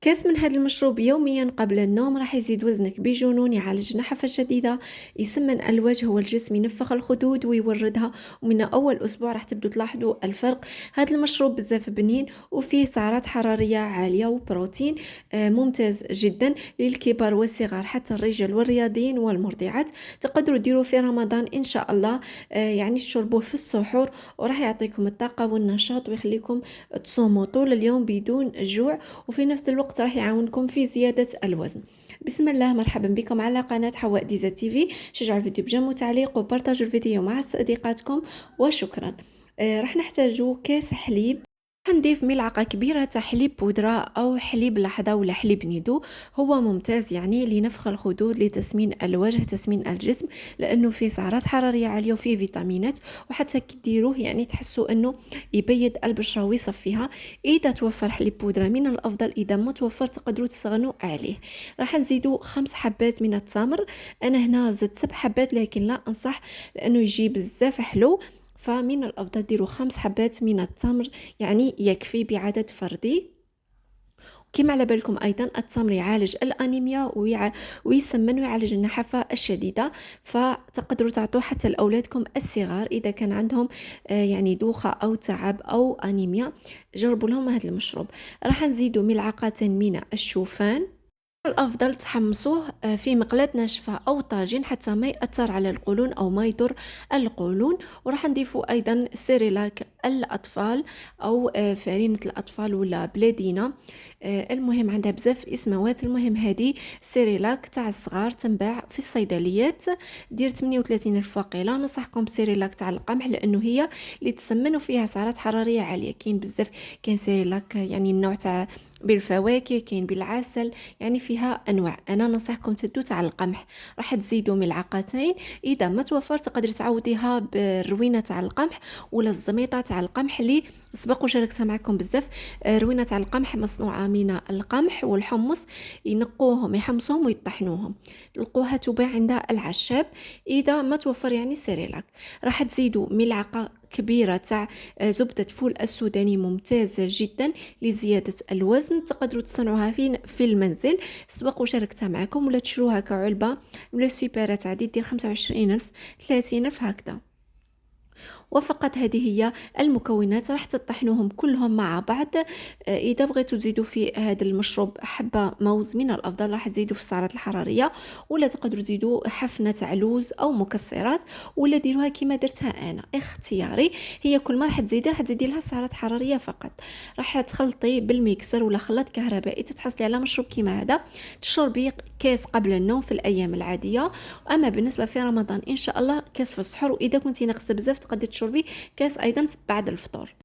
كاس من هذا المشروب يوميا قبل النوم راح يزيد وزنك بجنون، يعالج نحفة شديدة، يسمن الوجه والجسم، ينفخ الخدود ويوردها. ومن أول أسبوع راح تبدو تلاحظوا الفرق. هذا المشروب بزاف بنين وفيه سعرات حرارية عالية وبروتين ممتاز جدا للكبار والصغار، حتى الرجال والرياضيين والمرضعات تقدروا ديروا في رمضان إن شاء الله. يعني تشربوه في السحور وراح يعطيكم الطاقة والنشاط ويخليكم تصوموا طول اليوم بدون جوع، وفي نفس الوقت راح يعاونكم في زيادة الوزن. بسم الله، مرحبا بكم على قناة حواء ديزا تيفي. شجعوا الفيديو بجيم وتعليق وبارتاجوا الفيديو مع صديقاتكم وشكرا. راح نحتاج كاس حليب، حنضيف ملعقة كبيرة تاع حليب بودرة أو حليب لحظة ولا حليب نيدو. هو ممتاز يعني لنفخ الخدود، لتسمين الوجه، تسمين الجسم، لأنه فيه سعرات حرارية عالية وفيه فيتامينات. وحتى كديروه يعني تحسوا أنه يبيض البشرة ويصفيها. إذا توفر حليب بودرة من الأفضل، إذا ما توفر تقدروا تستغنوا عليه. راح نزيدوا 5 حبات من التمر. أنا هنا زدت 7 حبات لكن لا أنصح لأنه يجي بزاف حلو، فمن الأفضل ديروا 5 حبات من التمر، يعني يكفي بعدد فردي. كما على بالكم أيضا التمر يعالج الأنيميا ويسمن ويعالج النحافة الشديدة، فتقدروا تعطوه حتى لأولادكم الصغار إذا كان عندهم يعني دوخة أو تعب أو أنيميا. جربوا لهم هذا المشروب. راح نزيدوا ملعقة من الشوفان. الأفضل تحمصوه في مقلاة ناشفة أو طاجين حتى ما يأثر على القولون أو ما يضر القولون. وراح نضيفوا أيضا سيريلاك الأطفال أو فرينة الأطفال ولا بلادينا. المهم عندها بزاف اسموات. المهم هذه سيريلاك تاع الصغار تنباع في الصيدليات، دير 38 ألف وقيلة. نصحكم بسيريلاك تاع القمح لأنه هي اللي تسمن وفيها سعرات حرارية عالية. كاين بزاف، كاين سيريلاك يعني النوع تاع بالفواكه، كاين بالعسل، يعني فيها انواع. انا ننصحكم تدو تاع القمح. راح تزيدوا ملعقتين. اذا ما توفر تقدري تعوضيها بالروينه تاع القمح ولا الزميطه تاع القمح اللي سبق وشاركتها معكم بزاف. روينه تاع القمح مصنوعه من القمح والحمص، ينقوهم يحمصوهم ويطحنوهم، تلقوها تباع عند العشاب. اذا ما توفر يعني سيريلاك. راح تزيدوا ملعقه كبيره تاع زبده فول السوداني ممتازه جدا لزياده الوزن. تقدروا تصنعوها في المنزل، سبق وشاركتها معكم، ولا تشروها كعلبه من السوبرات عادي دير 25 ألف 30 ألف هكذا. وفقط هذه هي المكونات. راح تطحنوهم كلهم مع بعض. اذا بغيتوا تزيدوا في هذا المشروب حبه موز من الافضل، راح تزيدوا في السعرات الحراريه، ولا تقدروا تزيدوا حفنه تاع لوز او مكسرات، ولا ديروها كما درتها انا، اختياري. هي كل ما راح تزيدي لها سعرات حراريه فقط. راح تخلطي بالميكسر ولا خلاط كهربائي، تتحصلي على مشروب كما هذا. تشربي كاس قبل النوم في الايام العاديه. اما بالنسبه في رمضان ان شاء الله كاس في السحور، واذا كنتي ناقصه بزاف تقدري تشربي كاس ايضا بعد الفطور.